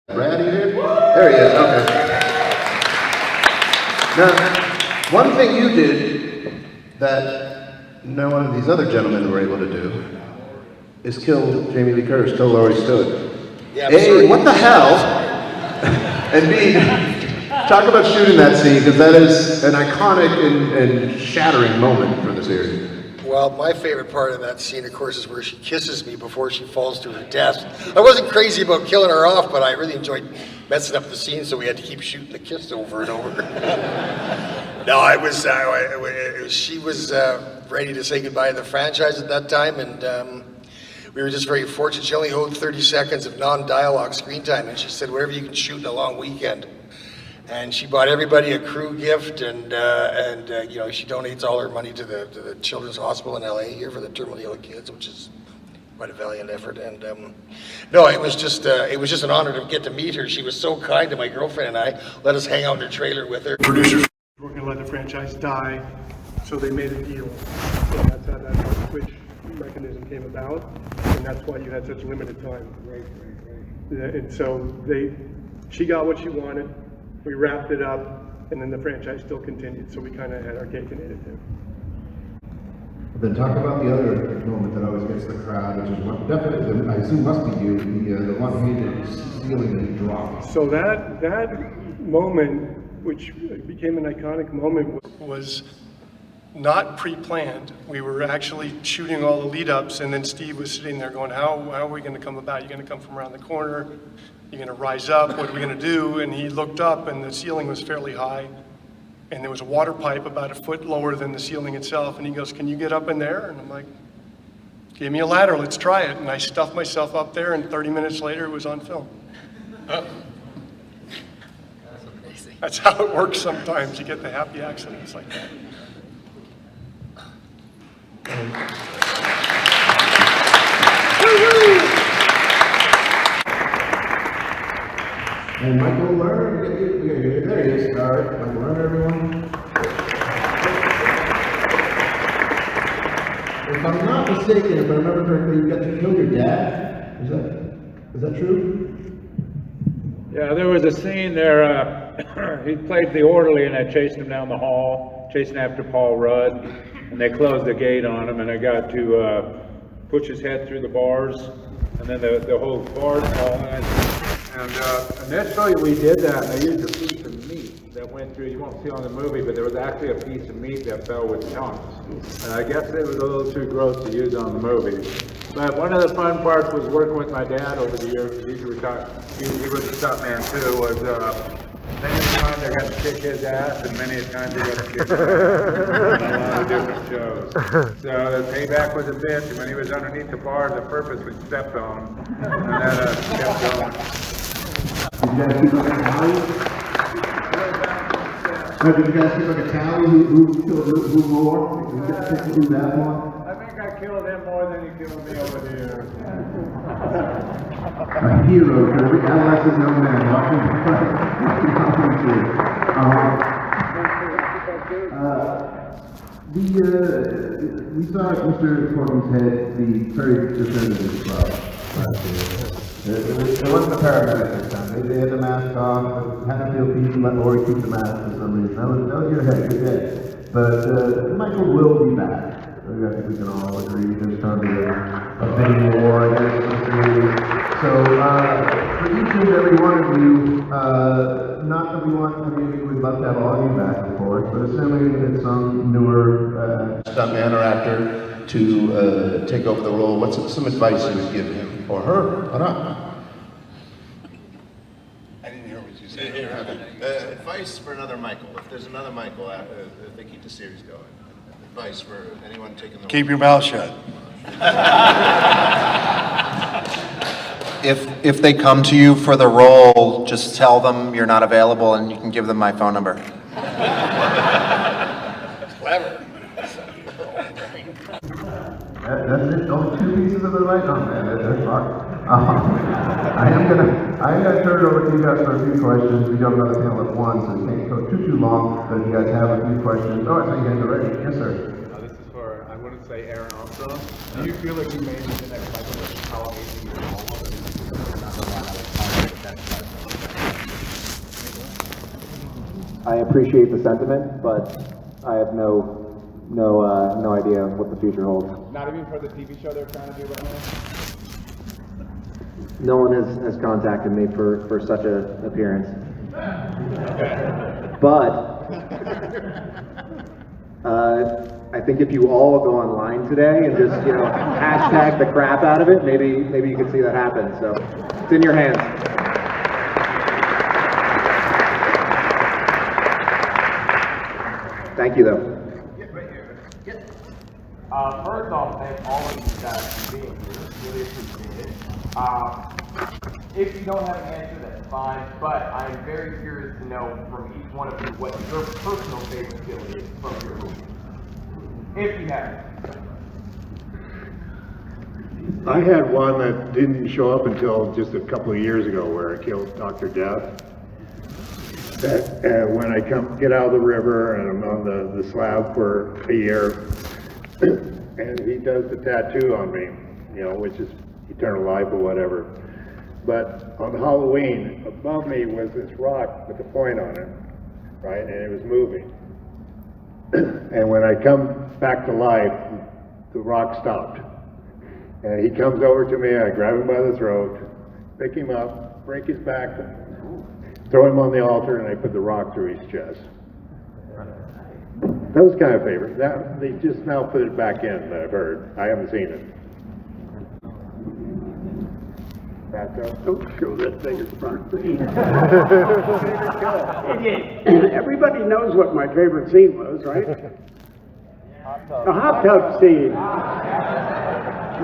Brad, you here? There he is, okay. Now, one thing you did that no one of these other gentlemen were able to do is kill Jamie Lee Curtis, kill Loree Stewart. Yeah, A, what the hell? And B, talk about shooting that scene, because that is an iconic and shattering moment for the series. Well, my favorite part of that scene, of course, is where she kisses me before she falls to her death. I wasn't crazy about killing her off, but I really enjoyed messing up the scene, so we had to keep shooting the kiss over and over. No, it was, she was ready to say goodbye to the franchise at that time, and we were just very fortunate. She only owed 30 seconds of non-dialogue screen time, and she said, whatever you can shoot in a long weekend. And she bought everybody a crew gift, and you know, she donates all her money to the Children's Hospital in LA here for the terminally ill kids, which is quite a valiant effort. And no, it was just an honor to get to meet her. She was so kind to my girlfriend and I. Let us hang out in her trailer with her. Producers weren't going to let the franchise die, so they made a deal. And that's how that switch mechanism came about, and that's why you had such limited time. Right. And so she got what she wanted. We wrapped it up, and then the franchise still continued, so we kind of had our cake and ate it too. Then talk about the other moment that always gets the crowd, which is one, definitely, I assume must be you, the one-handed ceiling and drop. So that moment, which became an iconic moment, was not pre-planned. We were actually shooting all the lead-ups, and then Steve was sitting there going, how are we going to come about? You're going to come from around the corner? You're going to rise up? What are we going to do? And he looked up, and the ceiling was fairly high, and there was a water pipe about a foot lower than the ceiling itself, and he goes, can you get up in there? And I'm like, give me a ladder, let's try it. And I stuffed myself up there, and 30 minutes later, it was on film. That's amazing. That's how it works sometimes. You get the happy accidents like that. And Michael Lerner, there he is. All right, Michael Lerner, everyone. If I'm not mistaken, if I remember correctly, you got to kill your dad. Is that true? Yeah, there was a scene there. He played the orderly, and I chased him down the hall, chasing after Paul Rudd, and they closed the gate on him, and I got to push his head through the bars, and then the whole bars all. And initially we did that, and I used a piece of meat that went through. You won't see on the movie, but there was actually a piece of meat that fell with chunks. And I guess it was a little too gross to use on the movie. But one of the fun parts was working with my dad over the years. He was a stunt man too. Was many times I got to kick his ass, and many times I got to kick his ass on a lot of different shows. So the payback was a bitch, and when he was underneath the bar, the purposely stepped on, and that kept going. Did you guys keep like a tally? No, did you guys keep like a tally? Who more? Did you guys do that one? I think I killed him more than he killed me over the years. A hero for every adolescent young man watching. We saw at Mr. Courtney's head the very definitive last year. It wasn't the paramedic this time. They had the mask on, had to feel peace, let Loree keep the mask for some reason. That was your head, good day. But Michael will be back. I think we can all agree there's currently a bidding war against the series. So, for each and every one of you, not that we want, I mean, we would love to have all of you back, of course, but assuming that some newer stuntman or actor to take over the role, what's some advice you would give him or her? Or not? I didn't hear what you said. Advice for another Michael. If there's another Michael, if they keep the series going. Advice for anyone taking the Keep your mouth shut. If they come to you for the role, just tell them you're not available, and you can give them my phone number. Clever. That's it. Only two pieces of advice on that. That's fine. I am gonna turn it over to you guys for a few questions. We don't have another panel at once, so it can't go too long. But if you guys have a few questions, oh, I think you guys are ready. Yes, sir. This is for, I wouldn't say Airon Armstrong. Do you feel like you made it the next Michael? How 18 years old? I appreciate the sentiment, but I have no idea what the future holds. Not even for the TV show they're trying to do right now? No one has contacted me for such an appearance. But I think if you all go online today and just hashtag the crap out of it, maybe you can see that happen. So it's in your hands. Thank you, though. First off, thank all of you guys for being here. Really appreciate it. If you don't have an answer, that's fine, but I am very curious to know from each one of you what your personal favorite kill is from your movie. If you have it. I had one that didn't show up until just a couple of years ago where I killed Dr. Death. That when I get out of the river and I'm on the slab for a year, and he does the tattoo on me, which is eternal life or whatever. But on Halloween, above me was this rock with a point on it, right? And it was moving. And when I come back to life, the rock stopped. And he comes over to me, I grab him by the throat, pick him up, break his back, throw him on the altar, and I put the rock through his chest. That was kind of a favorite. They just now put it back in, I've heard. I haven't seen it. Don't show that thing in front of me. Everybody knows what my favorite scene was, right? The hot tub scene.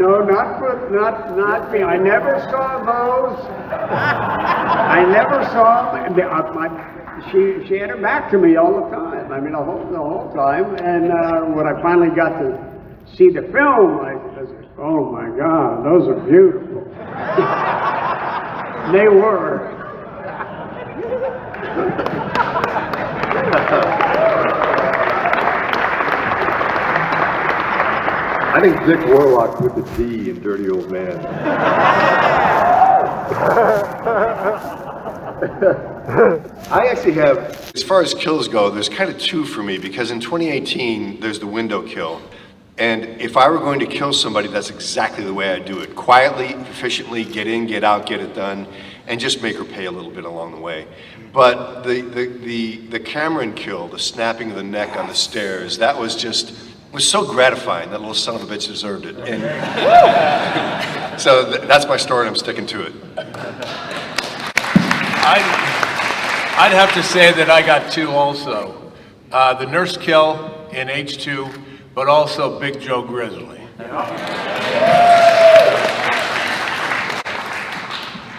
No, not me. I never saw those. I never saw she had her back to me all the time. I mean, the whole time. And when I finally got to see the film, I was, oh my God, those are beautiful. They were. I think Dick Warlock put the D in Dirty Old Man. I actually have, as far as kills go, there's kind of two for me, because in 2018, there's the window kill. And if I were going to kill somebody, that's exactly the way I'd do it. Quietly, efficiently, get in, get out, get it done, and just make her pay a little bit along the way. But the Cameron kill, the snapping of the neck on the stairs, that was so gratifying. That little son of a bitch deserved it. And so that's my story, and I'm sticking to it. I'd have to say that I got two also. The nurse kill in H2, but also Big Joe Grizzly.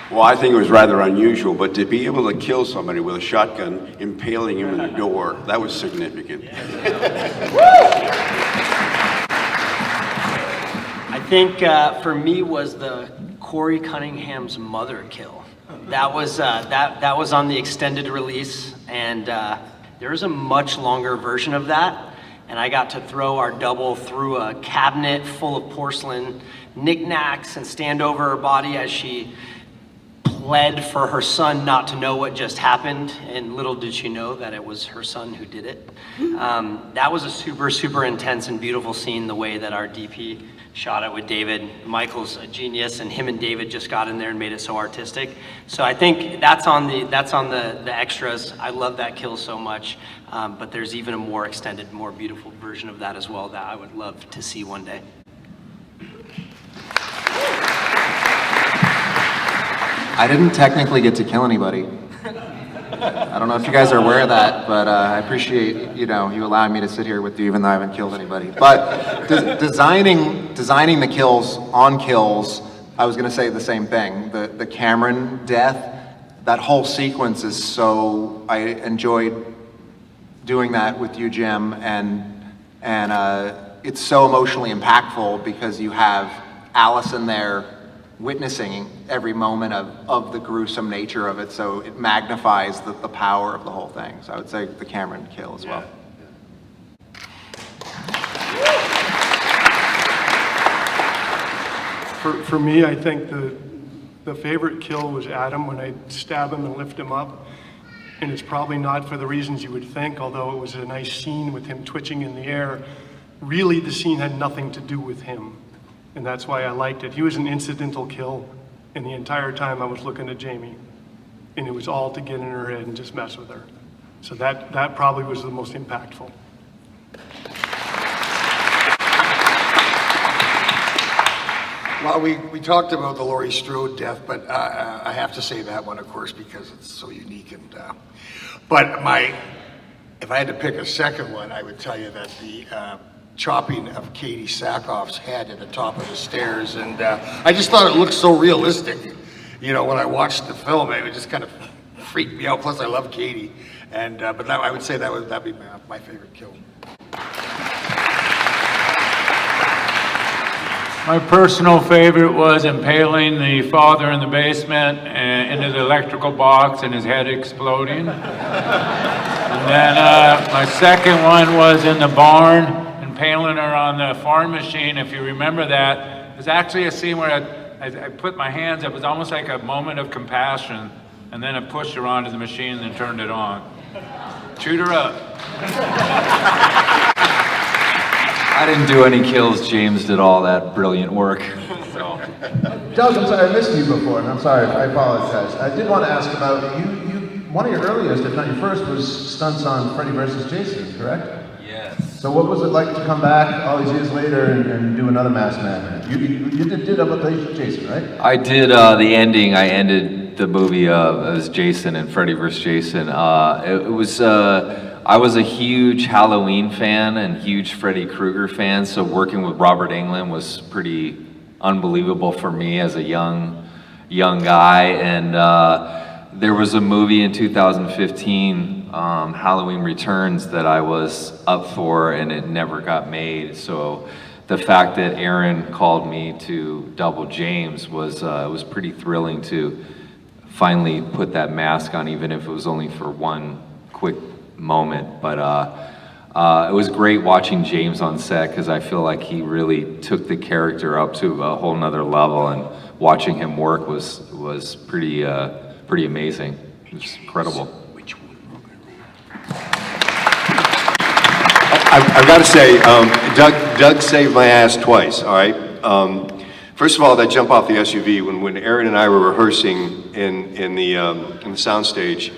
Well, I think it was rather unusual, but to be able to kill somebody with a shotgun, impaling him in the door, that was significant. I think for me was the Cory Cunningham's mother kill. That was that was on the extended release, and there's a much longer version of that. And I got to throw our double through a cabinet full of porcelain knickknacks and stand over her body as she pled for her son not to know what just happened, and little did she know that it was her son who did it. That was a super intense and beautiful scene, the way that our DP shot it with David. Michael's a genius, and him and David just got in there and made it so artistic. So I think that's on the extras. I love that kill so much, but there's even a more extended, more beautiful version of that as well that I would love to see one day. I didn't technically get to kill anybody. I don't know if you guys are aware of that, but I appreciate you allowing me to sit here with you even though I haven't killed anybody. But designing the kills on kills, I was going to say the same thing. The Cameron death, that whole sequence is so, I enjoyed doing that with you, Jim, and it's so emotionally impactful because you have Allison there witnessing every moment of the gruesome nature of it, so it magnifies the power of the whole thing. So I would say the Cameron kill as well. For me, I think The favorite kill was Adam when I stab him and lift him up. And it's probably not for the reasons you would think, although it was a nice scene with him twitching in the air. Really, the scene had nothing to do with him. And that's why I liked it. He was an incidental kill. And the entire time I was looking at Jamie. And it was all to get in her head and just mess with her. So that probably was the most impactful. Well, we talked about the Loree Strode death, but I have to say that one, of course, because it's so unique. And but if I had to pick a second one, I would tell you that the chopping of Katie Sackhoff's head at the top of the stairs, and I just thought it looked so realistic. You know, when I watched the film, it just kind of freaked me out. Plus, I love Katie, and but that, I would say that'd be my favorite kill. My personal favorite was impaling the father in the basement and into the electrical box and his head exploding. And then my second one was in the barn, impaling her on the farm machine. If you remember that, there's actually a scene where I put my hands up. It was almost like a moment of compassion, and then I pushed her onto the machine and then turned it on. Shoot her up. I didn't do any kills. James did all that brilliant work. So. Doug, I'm sorry, I missed you before, and I'm sorry, I apologize. I did want to ask about, one of your earliest, if not your first, was stunts on Freddy vs. Jason, correct? Yes. So what was it like to come back all these years later and do another Masked Man? You did about Jason, right? I did the ending. I ended the movie as Jason and Freddy vs. Jason. I was a huge Halloween fan and huge Freddy Krueger fan, so working with Robert Englund was pretty unbelievable for me as a young guy. And there was a movie in 2015, Halloween Returns, that I was up for, and it never got made. So the fact that Airon called me to double James was pretty thrilling to finally put that mask on, even if it was only for one quick moment. But it was great watching James on set, because I feel like he really took the character up to a whole nother level, and watching him work was pretty amazing. It was incredible. I've got to say, Doug saved my ass twice, all right? First of all, that jump off the SUV, when Airon and I were rehearsing in the soundstage,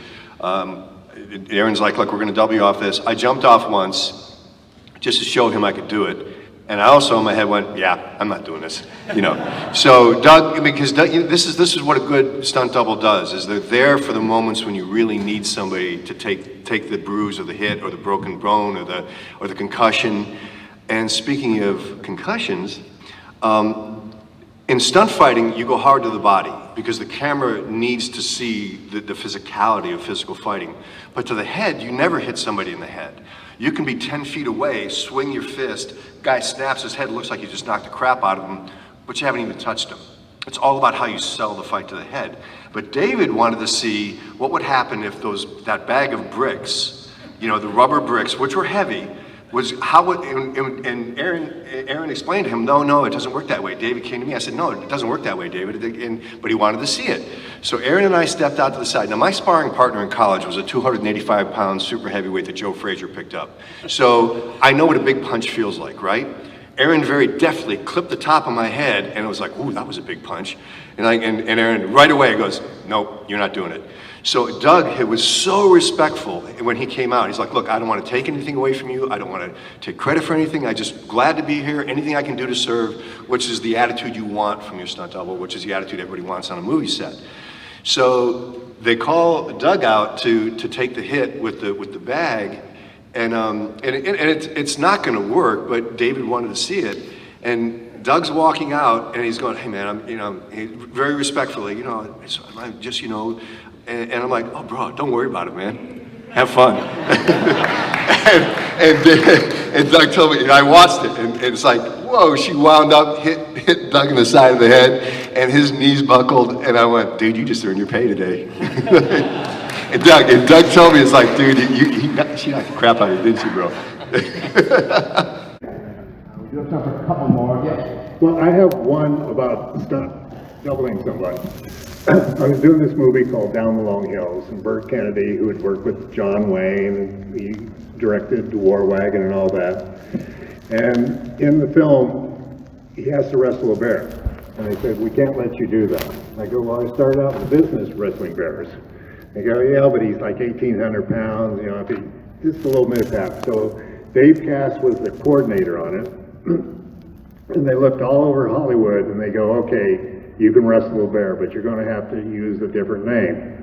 Aaron's like, look, we're going to double you off this. I jumped off once just to show him I could do it. And I also in my head went, yeah, I'm not doing this, you know. So Doug, because Doug, this is what a good stunt double does, is they're there for the moments when you really need somebody to take the bruise or the hit or the broken bone or the concussion. And speaking of concussions, in stunt fighting, you go hard to the body because the camera needs to see the physicality of physical fighting. But to the head, you never hit somebody in the head. You can be 10 feet away, swing your fist, guy snaps his head, looks like you just knocked the crap out of him, but you haven't even touched him. It's all about how you sell the fight to the head. But David wanted to see what would happen if that bag of bricks, you know, the rubber bricks, which were heavy, was how would, and Airon explained to him, no, it doesn't work that way. David came to me, I said, no, it doesn't work that way, David, but he wanted to see it. So Airon and I stepped out to the side. Now my sparring partner in college was a 285-pound super heavyweight that Joe Frazier picked up. So I know what a big punch feels like, right? Airon very deftly clipped the top of my head, and it was like, ooh, that was a big punch. And Airon right away goes, nope, you're not doing it. So Doug was so respectful when he came out. He's like, look, I don't want to take anything away from you. I don't want to take credit for anything. I'm just glad to be here. Anything I can do to serve, which is the attitude you want from your stunt double, which is the attitude everybody wants on a movie set. So they call Doug out to take the hit with the bag, and it's not going to work, but David wanted to see it. And Doug's walking out, and he's going, hey man, very respectfully, I'm just, and I'm like, oh bro, don't worry about it, man. Have fun. and Doug told me, and I watched it, and it's like, whoa, she wound up, hit Doug in the side of the head, and his knees buckled, and I went, dude, you just earned your pay today. and Doug told me, it's like, dude, she knocked the crap out of you, didn't she, bro? We do have time for a couple more. Yeah. Well, I have one about stunt. doubling somebody. I was doing this movie called Down the Long Hills, and Burt Kennedy, who had worked with John Wayne, he directed War Wagon and all that. And in the film, he has to wrestle a bear. And they said, we can't let you do that. I go, well, I started out in the business wrestling bears. They go, yeah, but he's like 1,800 pounds, you know, if he, just a little mishap. So Dave Cass was the coordinator on it. And they looked all over Hollywood and they go, okay, you can wrestle a bear, but you're going to have to use a different name.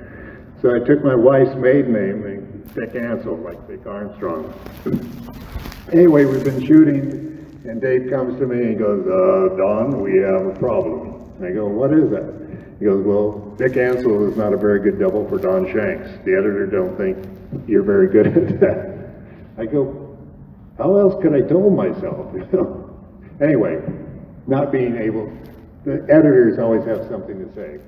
So I took my wife's maiden name, and Dick Ansel, like Dick Armstrong. Anyway, we've been shooting, and Dave comes to me and goes, Don, we have a problem. And I go, what is that? He goes, well, Dick Ansel is not a very good double for Don Shanks. The editor don't think you're very good at that. I go, how else could I double myself? You know? Anyway, not being able, the editors always have something to say.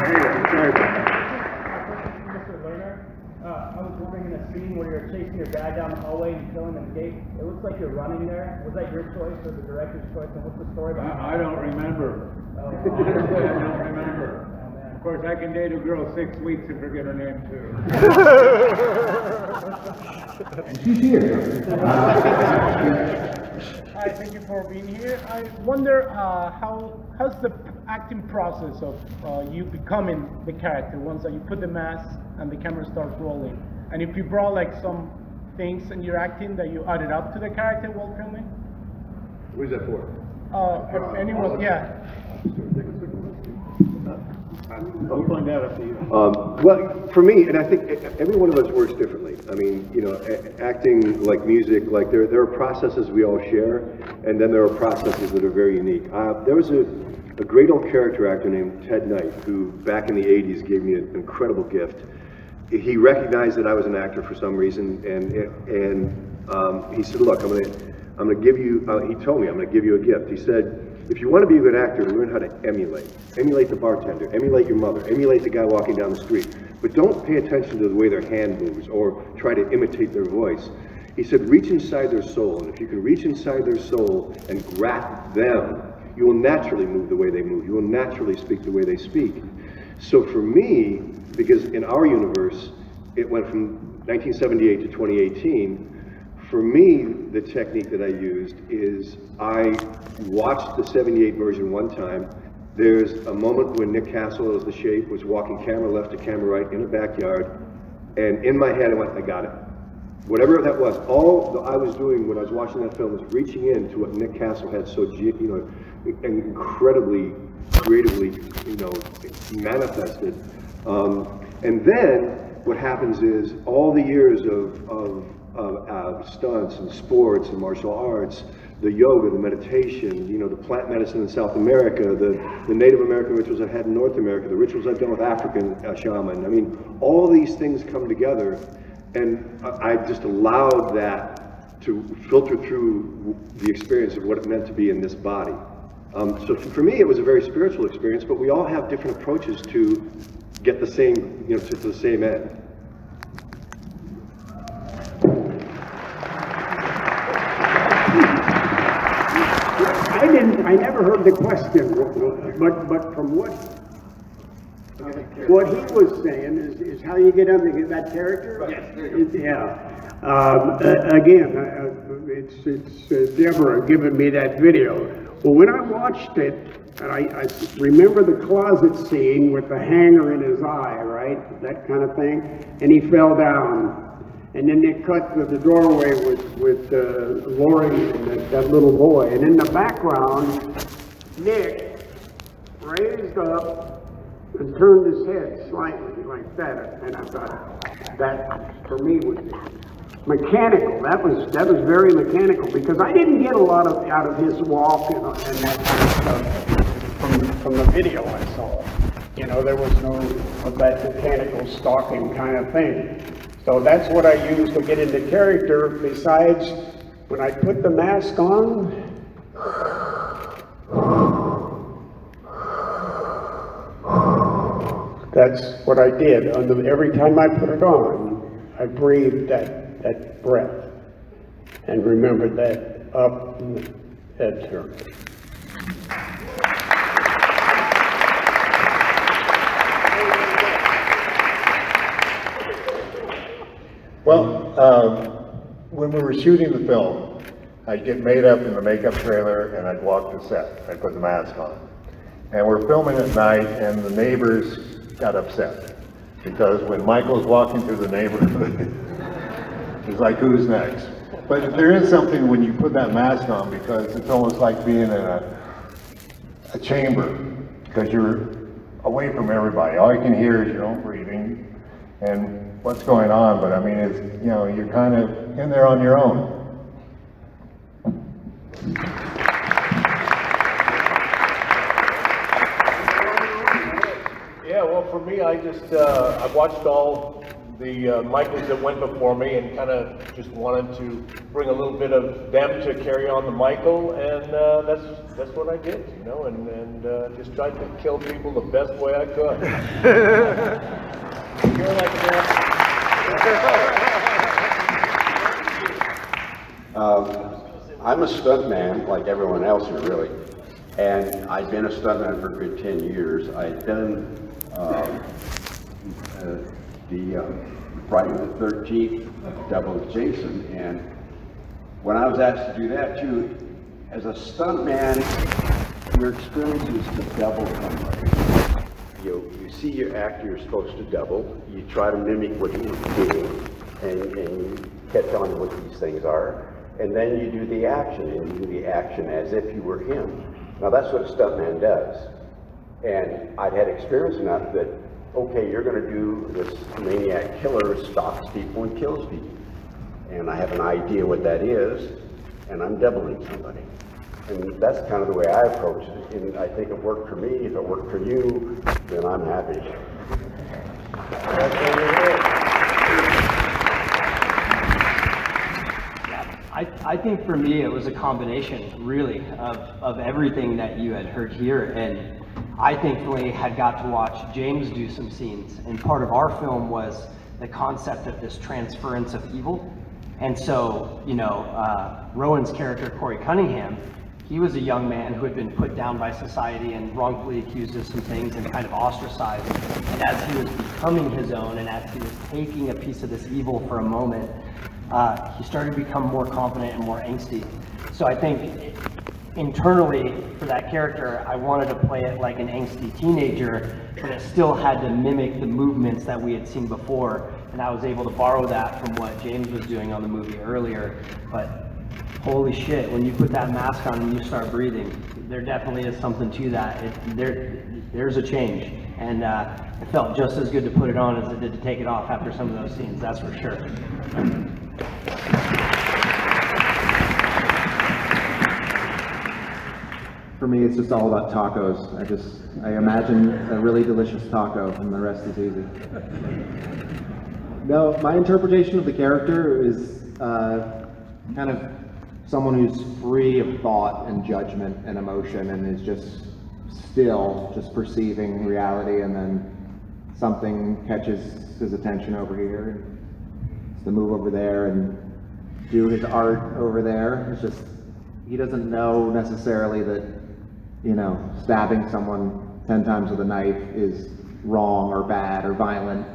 Anyway, sorry about that. Mr. Lerner, I was wondering, in a scene where you're chasing your dad down the hallway and killing him in the gate, it looks like you're running there. Was that your choice or the director's choice? And what's the story behind I don't remember. Oh. Honestly, I don't remember. Of course, I can date a girl 6 weeks and forget her name too. And she's here. Hi, thank you for being here. I wonder how's the acting process of you becoming the character once that you put the mask and the camera starts rolling, and if you brought like some things in your acting that you added up to the character while filming? Who's that for? If anyone, yeah. I'll find out after you. Well, for me, and I think every one of us works differently. I mean, you know, acting like music, like there are processes we all share, and then there are processes that are very unique. There was a great old character actor named Ted Knight, who back in the 80s gave me an incredible gift. He recognized that I was an actor for some reason, and he said, look, I'm gonna give you, he told me, I'm gonna give you a gift. He said, if you want to be a good actor, learn how to emulate. Emulate the bartender, emulate your mother, emulate the guy walking down the street. But don't pay attention to the way their hand moves or try to imitate their voice. He said, reach inside their soul, and if you can reach inside their soul and grasp them, you will naturally move the way they move. You will naturally speak the way they speak. So for me, because in our universe, it went from 1978 to 2018, for me, the technique that I used is I watched the 78 version one time. There's a moment when Nick Castle, as the Shape, was walking camera left to camera right in a backyard, and in my head I went, I got it. Whatever that was, all I was doing when I was watching that film was reaching into what Nick Castle had so, incredibly creatively, manifested. And then what happens is all the years of stunts and sports and martial arts, the yoga, the meditation, the plant medicine in South America, the Native American rituals I had in North America, the rituals I've done with African shaman. I mean, all these things come together, and I just allowed that to filter through the experience of what it meant to be in this body. So for me, it was a very spiritual experience, but we all have different approaches to get the same, to the same end. I never heard the question, but from what he was saying is how you get under that character. Yes. Yeah. Again, it's Deborah giving me that video. Well, when I watched it, and I remember the closet scene with the hanger in his eye, right? That kind of thing. And he fell down. And then they cut to the doorway with Loree and that little boy. And in the background, Nick raised up and turned his head slightly like that. And I thought, that for me was mechanical. That was very mechanical, because I didn't get a lot out of his walk and that kind of stuff from the video I saw. There was no of that mechanical stalking kind of thing. So that's what I used to get into character, besides when I put the mask on. That's what I did. Every time I put it on, I breathed that breath and remembered that up head turn. Well, when we were shooting the film, I'd get made up in the makeup trailer and I'd walk the set. I'd put the mask on. And we're filming at night and the neighbors got upset. Because when Michael's walking through the neighborhood, it's like, who's next? But there is something when you put that mask on, because it's almost like being in a chamber, because you're away from everybody. All you can hear is your own breathing and what's going on, but I mean, it's, you know, you're kind of in there on your own. Yeah, well, for me, I watched all the Michaels that went before me and kind of just wanted to bring a little bit of them to carry on the Michael, and that's what I did, you know, and just tried to kill people the best way I could. You're like that. I'm a stuntman, like everyone else here, really. And I've been a stuntman for a good 10 years. I've done the Friday the 13th double with Jason, and when I was asked to do that too, as a stuntman, your experience is to double somebody. You see your actor you're supposed to double, you try to mimic what he's doing, and you catch on to what these things are, and then you do the action, and you do the action as if you were him. Now that's what a stuntman does. And I'd had experience enough that, okay, you're going to do this maniac killer who stalks people and kills people. And I have an idea what that is, and I'm doubling somebody. And that's kind of the way I approach it. And I think it worked for me. If it worked for you, then I'm happy. I think for me it was a combination, really, of everything that you had heard here. And I thankfully had got to watch James do some scenes. And part of our film was the concept of this transference of evil. And so, you know, Rowan's character, Cory Cunningham, he was a young man who had been put down by society and wrongfully accused of some things and kind of ostracized. And as he was becoming his own and as he was taking a piece of this evil for a moment, he started to become more confident and more angsty. So I think internally for that character, I wanted to play it like an angsty teenager, but it still had to mimic the movements that we had seen before. And I was able to borrow that from what James was doing on the movie earlier. But holy shit, when you put that mask on and you start breathing, there definitely is something to that. There's a change. And it felt just as good to put it on as it did to take it off after some of those scenes, that's for sure. For me, it's just all about tacos. I imagine a really delicious taco and the rest is easy. No, my interpretation of the character is kind of someone who's free of thought and judgment and emotion and is just still just perceiving reality, and then something catches his attention over here and it's to move over there and do his art over there. It's just, he doesn't know necessarily that, you know, stabbing someone 10 times with a knife is wrong or bad or violent.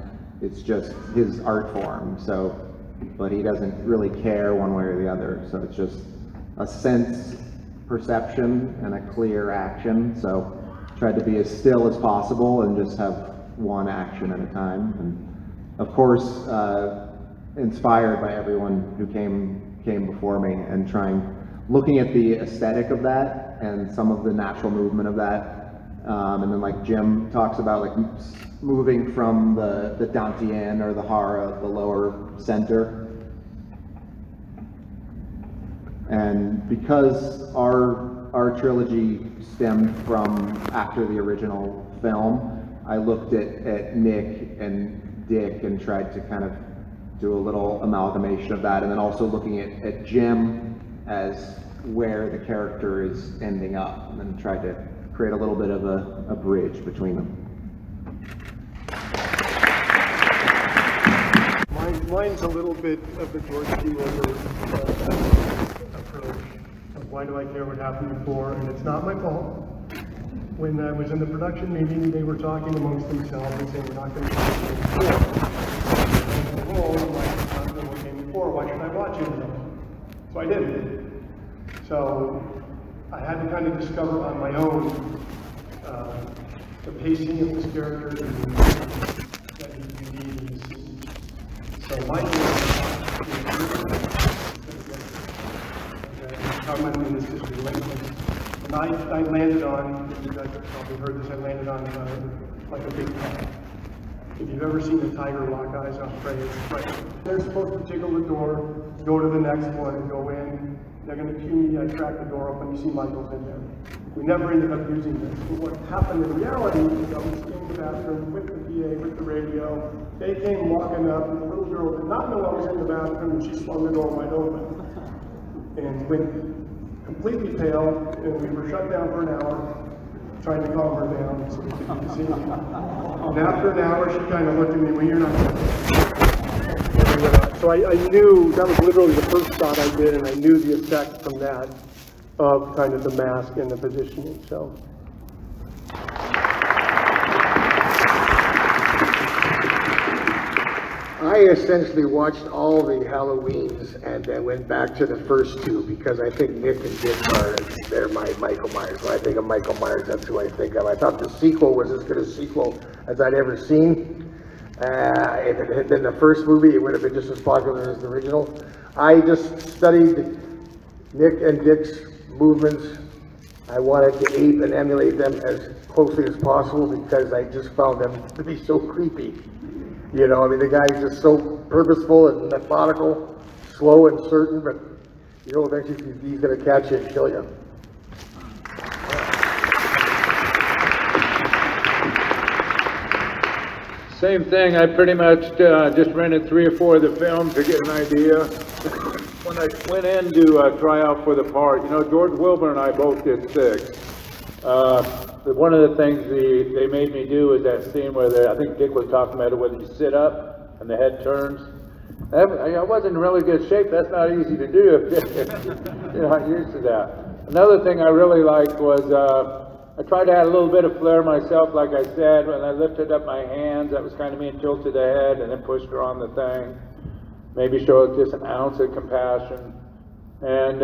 It's just his art form. So, but he doesn't really care one way or the other. So it's just a sense perception and a clear action. So tried to be as still as possible and just have one action at a time. And of course, inspired by everyone who came before me and looking at the aesthetic of that and some of the natural movement of that. And then like Jim talks about, like moving from the Dantian or the Hara, the lower center. And because our trilogy stemmed from after the original film, I looked at Nick and Dick and tried to kind of do a little amalgamation of that, and then also looking at Jim as where the character is ending up, and then tried to create a little bit of a bridge between them. Mine's a little bit of the George P. Weber approach. Why do I care what happened before? And it's not my fault. When I was in the production meeting, they were talking amongst themselves and saying, we're not going to watch it before. What came before? Why should I watch it? So I did. So I had to kind of discover on my own the pacing of this character that you need in the scene. So my comment in this is relentless. And I landed on, you guys probably heard this, I landed on like a big cat. If you've ever seen a tiger lock eyes on prey, it's right. They're supposed to jiggle the door, go to the next one, and go in. They're going to cue me, I crack the door open, you see Michael's in there. We never ended up using this. But what happened in reality is I was in the bathroom with the PA, with the radio. They came walking up, and the little girl did not know I was in the bathroom, and she swung the door wide open. And went completely pale, and we were shut down for an hour, trying to calm her down so we could see. And after an hour, she kind of looked at me, well, you're not going to. So I knew, that was literally the first shot I did, and I knew the effect from that of kind of the mask and the positioning, so. I essentially watched all the Halloweens and then went back to the first two because I think Nick and Dick they're my Michael Myers. When I think of Michael Myers, that's who I think of. I thought the sequel was as good a sequel as I'd ever seen. If it had been the first movie, it would have been just as popular as the original. I just studied Nick and Dick's movements. I wanted to ape and emulate them as closely as possible because I just found them to be so creepy. You know, I mean, the guy's just so purposeful and methodical, slow and certain, but you know, eventually he's going to catch you and kill you. Same thing, I pretty much just rented 3 or 4 of the films to get an idea. When I went in to try out for the part, you know, George Wilbur and I both did 6. But one of the things they made me do is that scene where I think Dick was talking about it, where you sit up and the head turns. I wasn't in really good shape. That's not easy to do. You're not used to that. Another thing I really liked was I tried to add a little bit of flair myself, like I said, when I lifted up my hands. That was kind of me and tilted the head and then pushed her on the thing. Maybe show just an ounce of compassion. And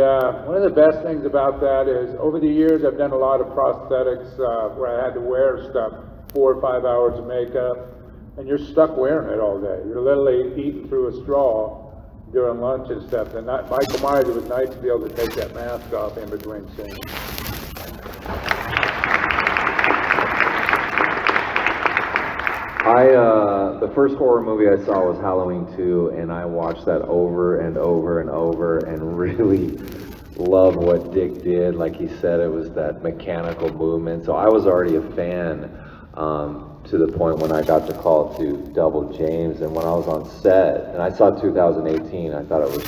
one of the best things about that is, over the years, I've done a lot of prosthetics where I had to wear stuff, 4 or 5 hours of makeup, and you're stuck wearing it all day. You're literally eating through a straw during lunch and stuff. And Michael Myers, it was nice to be able to take that mask off in between scenes. The first horror movie I saw was Halloween 2, and I watched that over and over and over and really loved what Dick did. Like he said, it was that mechanical movement. So I was already a fan to the point when I got the call to double James. And when I was on set, and I saw 2018, I thought he was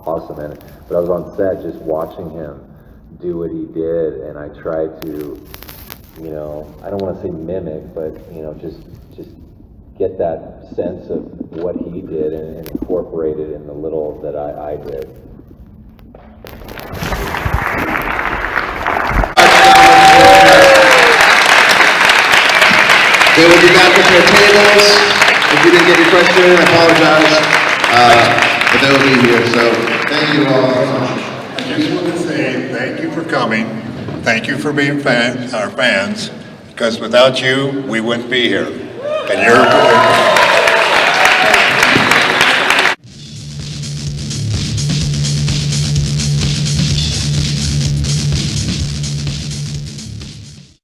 awesome in it. But I was on set just watching him do what he did, and I tried to, you know, I don't want to say mimic, but, you know, just get that sense of what he did and incorporate it in the little that I did. They will be back at their tables. If you didn't get your question in, I apologize. But they will be here, so thank you all so much. I just want to say thank you for coming. Thank you for being our fans, because without you, we wouldn't be here. And you're